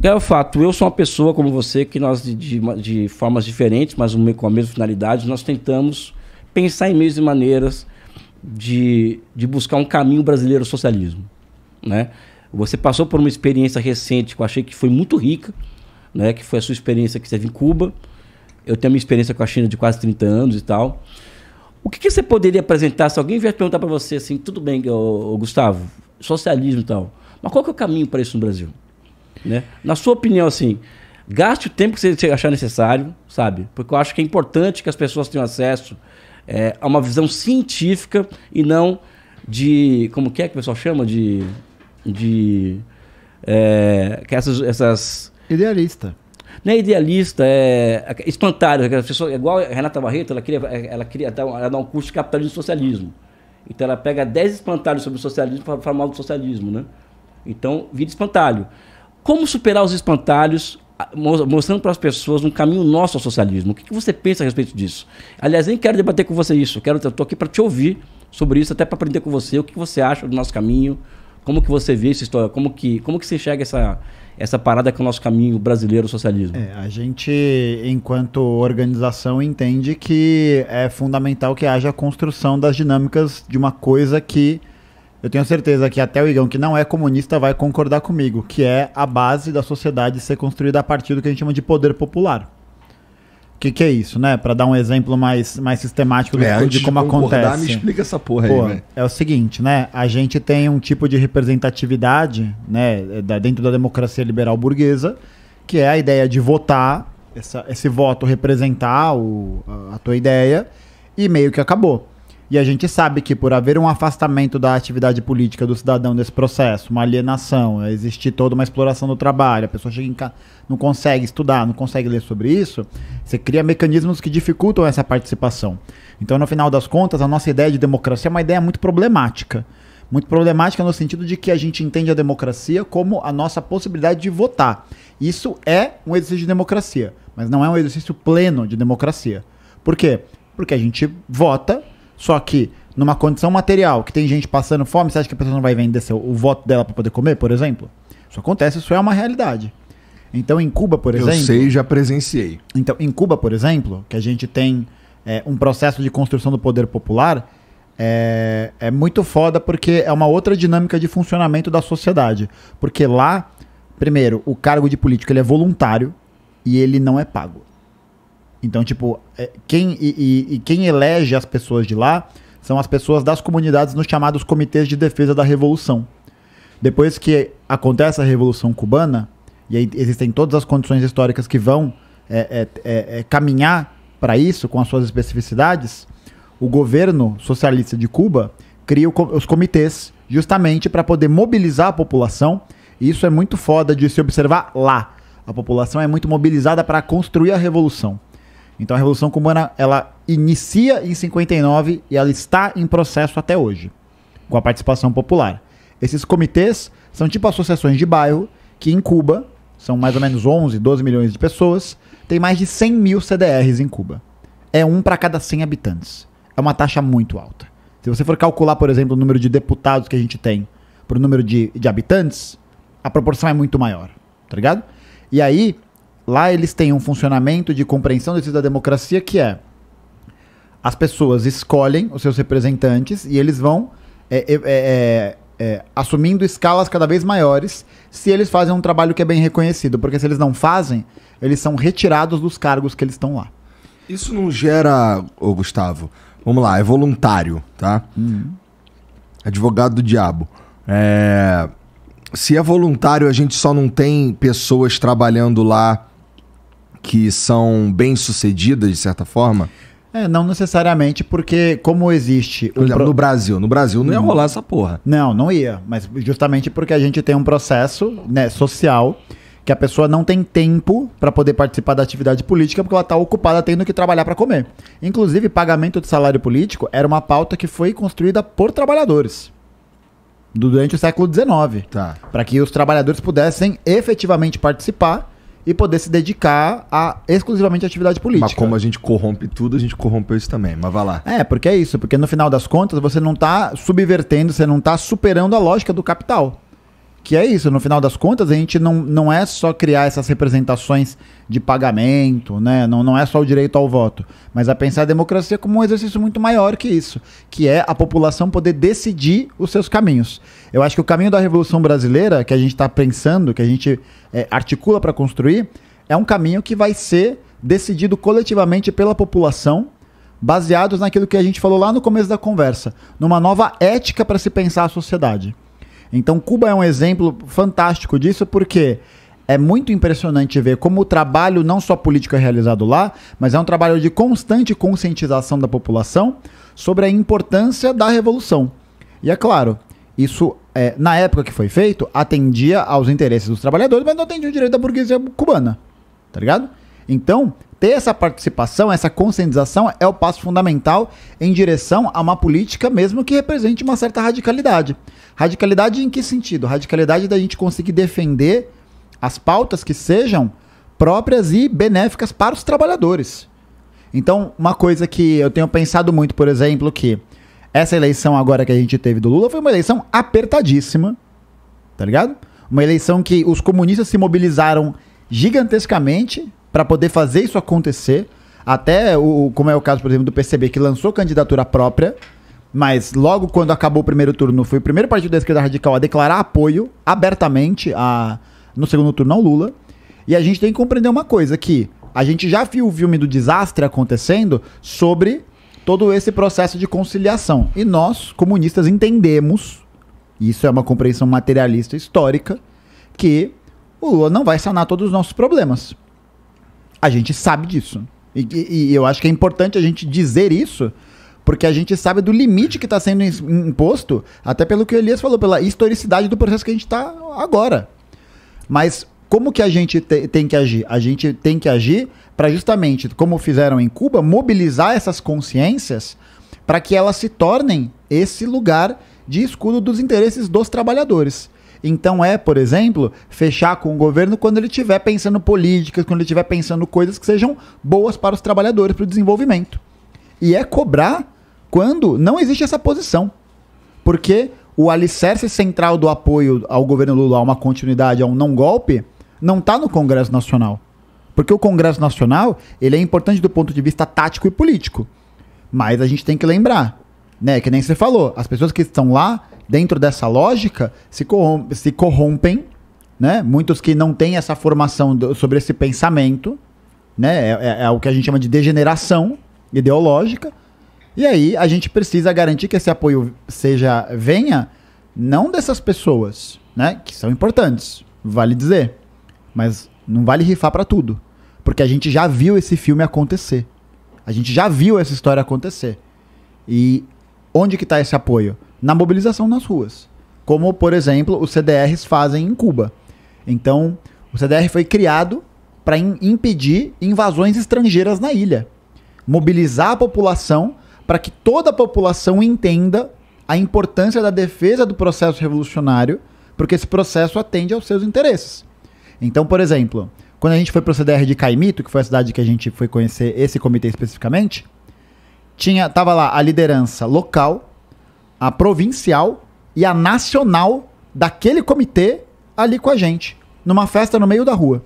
Que é o fato, eu sou uma pessoa como você, que nós, de formas diferentes, mas com a mesma finalidade, nós tentamos pensar em meios e maneiras de buscar um caminho brasileiro ao socialismo, né? Você passou por uma experiência recente que eu achei que foi muito rica, né? Que foi a sua experiência que esteve em Cuba. Eu tenho a minha experiência com a China de quase 30 anos e tal. O que você poderia apresentar se alguém vier perguntar para você assim, tudo bem, Gustavo, socialismo e tal, mas qual que é o caminho para isso no Brasil? Né? Na sua opinião, assim, gaste o tempo que você achar necessário, sabe? Porque eu acho que é importante que as pessoas tenham acesso a uma visão científica e não de... Como que é que o pessoal chama? Que essas... Idealista. Não é idealista, é espantalho. As pessoas, igual a Renata Barreto, ela queria dar um curso de capitalismo e socialismo. Então ela pega 10 espantalhos sobre o socialismo para falar mal do socialismo, né? Então, vira espantalho. Como superar os espantalhos, mostrando para as pessoas um caminho nosso ao socialismo? O que você pensa a respeito disso? Aliás, nem quero debater com você isso. Eu estou aqui para te ouvir sobre isso, até para aprender com você. O que você acha do nosso caminho? Como que você vê essa história? Como que você enxerga essa parada que é o nosso caminho brasileiro, o socialismo? A gente, enquanto organização, entende que é fundamental que haja a construção das dinâmicas de uma coisa que eu tenho certeza que até o Igão, que não é comunista, vai concordar comigo, que é a base da sociedade ser construída a partir do que a gente chama de poder popular. O que é isso, né? Para dar um exemplo mais sistemático de como acontece. Me explica essa porra aí, né? É o seguinte, né? A gente tem um tipo de representatividade, né, dentro da democracia liberal burguesa, que é a ideia de votar, esse voto representar a tua ideia, e meio que acabou. E a gente sabe que por haver um afastamento da atividade política do cidadão desse processo, uma alienação, existir toda uma exploração do trabalho, a pessoa chega em casa, não consegue estudar, não consegue ler sobre isso, você cria mecanismos que dificultam essa participação. Então, no final das contas, a nossa ideia de democracia é uma ideia muito problemática. Muito problemática no sentido de que a gente entende a democracia como a nossa possibilidade de votar. Isso é um exercício de democracia, mas não é um exercício pleno de democracia. Por quê? Porque a gente vota. Só que, numa condição material, que tem gente passando fome, você acha que a pessoa não vai vender o voto dela para poder comer, por exemplo? Isso acontece, isso é uma realidade. Então, em Cuba, por exemplo... Eu sei, já presenciei. Então, em Cuba, por exemplo, que a gente tem um processo de construção do poder popular, é muito foda porque é uma outra dinâmica de funcionamento da sociedade. Porque lá, primeiro, o cargo de político ele é voluntário e ele não é pago. Então, tipo, quem elege as pessoas de lá são as pessoas das comunidades nos chamados comitês de defesa da revolução. Depois que acontece a Revolução Cubana, e aí existem todas as condições históricas que vão caminhar para isso, com as suas especificidades, o governo socialista de Cuba cria os comitês justamente para poder mobilizar a população, e isso é muito foda de se observar lá. A população é muito mobilizada para construir a revolução. Então a Revolução Cubana, ela inicia em 59 e ela está em processo até hoje, com a participação popular. Esses comitês são tipo associações de bairro, que em Cuba, são mais ou menos 11, 12 milhões de pessoas, tem mais de 100 mil CDRs em Cuba. É um para cada 100 habitantes. É uma taxa muito alta. Se você for calcular, por exemplo, o número de deputados que a gente tem para o número de habitantes, a proporção é muito maior, tá ligado? E aí... Lá eles têm um funcionamento de compreensão do exercício da democracia que é as pessoas escolhem os seus representantes e eles vão assumindo escalas cada vez maiores se eles fazem um trabalho que é bem reconhecido. Porque se eles não fazem, eles são retirados dos cargos que eles estão lá. Isso não gera, Gustavo, vamos lá, é voluntário, tá? Advogado do diabo. Se é voluntário, a gente só não tem pessoas trabalhando lá que são bem-sucedidas, de certa forma? Não necessariamente, porque como existe... No Brasil não ia rolar essa porra. Não ia, mas justamente porque a gente tem um processo, né, social, que a pessoa não tem tempo para poder participar da atividade política porque ela está ocupada tendo que trabalhar para comer. Inclusive, pagamento de salário político era uma pauta que foi construída por trabalhadores durante o século XIX, para que os trabalhadores pudessem efetivamente participar e poder se dedicar exclusivamente à atividade política. Mas como a gente corrompe tudo, a gente corrompeu isso também, mas vai lá. Porque é isso, porque no final das contas você não está subvertendo, você não está superando a lógica do capital, Que é isso, no final das contas, a gente não é só criar essas representações de pagamento, né? Não é só o direito ao voto, mas a pensar a democracia como um exercício muito maior que isso, que é a população poder decidir os seus caminhos. Eu acho que o caminho da Revolução Brasileira, que a gente está pensando, que a gente articula para construir, é um caminho que vai ser decidido coletivamente pela população, baseados naquilo que a gente falou lá no começo da conversa, numa nova ética para se pensar a sociedade. Então, Cuba é um exemplo fantástico disso, porque é muito impressionante ver como o trabalho, não só político, é realizado lá, mas é um trabalho de constante conscientização da população sobre a importância da revolução. E é claro, isso, na época que foi feito, atendia aos interesses dos trabalhadores, mas não atendia o direito da burguesia cubana, tá ligado? Então, ter essa participação, essa conscientização é o passo fundamental em direção a uma política mesmo que represente uma certa radicalidade. Radicalidade em que sentido? Radicalidade da gente conseguir defender as pautas que sejam próprias e benéficas para os trabalhadores. Então, uma coisa que eu tenho pensado muito, por exemplo, que essa eleição agora que a gente teve do Lula foi uma eleição apertadíssima, tá ligado? Uma eleição que os comunistas se mobilizaram gigantescamente para poder fazer isso acontecer, até como é o caso, por exemplo, do PCB, que lançou candidatura própria, mas logo quando acabou o primeiro turno, foi o primeiro partido da esquerda radical a declarar apoio abertamente no segundo turno ao Lula. E a gente tem que compreender uma coisa, que a gente já viu o filme do desastre acontecendo sobre todo esse processo de conciliação. E nós, comunistas, entendemos, isso é uma compreensão materialista histórica, que o Lula não vai sanar todos os nossos problemas. A gente sabe disso. E eu acho que é importante a gente dizer isso, porque a gente sabe do limite que está sendo imposto, até pelo que o Elias falou, pela historicidade do processo que a gente está agora. Mas como que a gente tem que agir? A gente tem que agir para justamente, como fizeram em Cuba, mobilizar essas consciências para que elas se tornem esse lugar de escudo dos interesses dos trabalhadores. Então por exemplo, fechar com o governo quando ele estiver pensando políticas, quando ele estiver pensando coisas que sejam boas para os trabalhadores, para o desenvolvimento. E cobrar quando não existe essa posição. Porque o alicerce central do apoio ao governo Lula, a uma continuidade, a um não golpe, não está no Congresso Nacional. Porque o Congresso Nacional, ele é importante do ponto de vista tático e político. Mas a gente tem que lembrar, né, que nem você falou, as pessoas que estão lá, dentro dessa lógica, se corrompem, né? Muitos que não têm essa formação sobre esse pensamento, né? É o que a gente chama de degeneração ideológica. E aí a gente precisa garantir que esse apoio venha não dessas pessoas, né? Que são importantes, vale dizer. Mas não vale rifar para tudo. Porque a gente já viu esse filme acontecer. A gente já viu essa história acontecer. E onde que está esse apoio? Na mobilização nas ruas. Como, por exemplo, os CDRs fazem em Cuba. Então, o CDR foi criado para impedir invasões estrangeiras na ilha. Mobilizar a população para que toda a população entenda a importância da defesa do processo revolucionário, porque esse processo atende aos seus interesses. Então, por exemplo, quando a gente foi para o CDR de Caimito, que foi a cidade que a gente foi conhecer esse comitê especificamente, tava lá a liderança local, a provincial e a nacional daquele comitê ali com a gente, numa festa no meio da rua.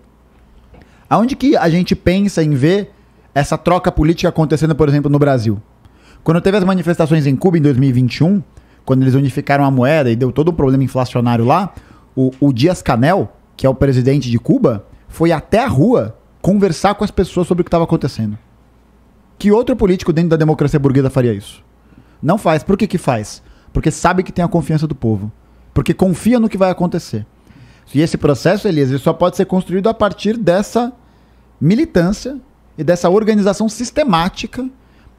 Aonde que a gente pensa em ver essa troca política acontecendo, por exemplo, no Brasil? Quando teve as manifestações em Cuba em 2021, quando eles unificaram a moeda e deu todo um problema inflacionário lá, o Díaz-Canel, que é o presidente de Cuba, foi até a rua conversar com as pessoas sobre o que estava acontecendo. Que outro político dentro da democracia burguesa faria isso? Não faz. Por que faz? Porque sabe que tem a confiança do povo. Porque confia no que vai acontecer. E esse processo, Elias, ele só pode ser construído a partir dessa militância e dessa organização sistemática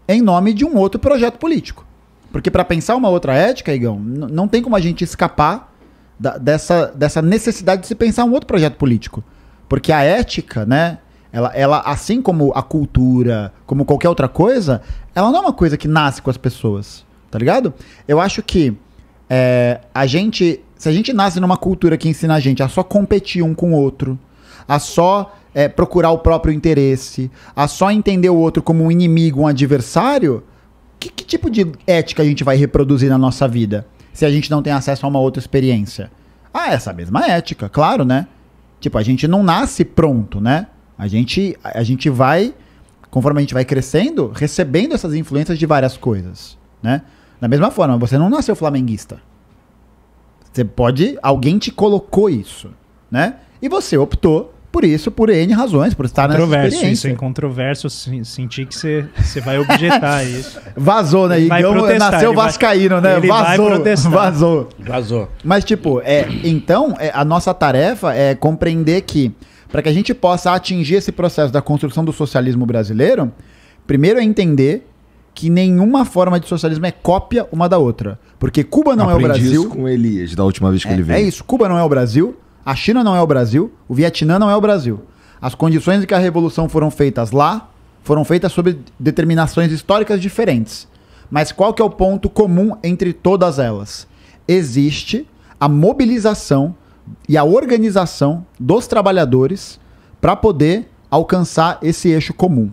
em nome de um outro projeto político. Porque para pensar uma outra ética, Igão, não tem como a gente escapar dessa necessidade de se pensar um outro projeto político. Porque a ética, né, ela, assim como a cultura, como qualquer outra coisa, ela não é uma coisa que nasce com as pessoas, tá ligado? Eu acho que se a gente nasce numa cultura que ensina a gente a só competir um com o outro, a só procurar o próprio interesse, a só entender o outro como um inimigo, um adversário, que tipo de ética a gente vai reproduzir na nossa vida se a gente não tem acesso a uma outra experiência? essa mesma ética, claro, né? Tipo, a gente não nasce pronto, né? A gente vai, conforme a gente vai crescendo, recebendo essas influências de várias coisas, né? Da mesma forma, você não nasceu flamenguista. Alguém te colocou isso, né? E você optou por isso, por N razões, por estar nessa experiência. Isso é incontroverso, sentir que você vai objetar isso. Vazou, né? Igão nasceu vascaíno, né? Vazou. Mas, tipo, então, a nossa tarefa é compreender que, para que a gente possa atingir esse processo da construção do socialismo brasileiro, primeiro é entender que nenhuma forma de socialismo é cópia uma da outra. Porque Cuba não é o Brasil. Isso com o Elias, da última vez que ele veio. É isso, Cuba não é o Brasil, a China não é o Brasil, o Vietnã não é o Brasil. As condições em que a revolução foram feitas lá, foram feitas sob determinações históricas diferentes. Mas qual que é o ponto comum entre todas elas? Existe a mobilização e a organização dos trabalhadores para poder alcançar esse eixo comum.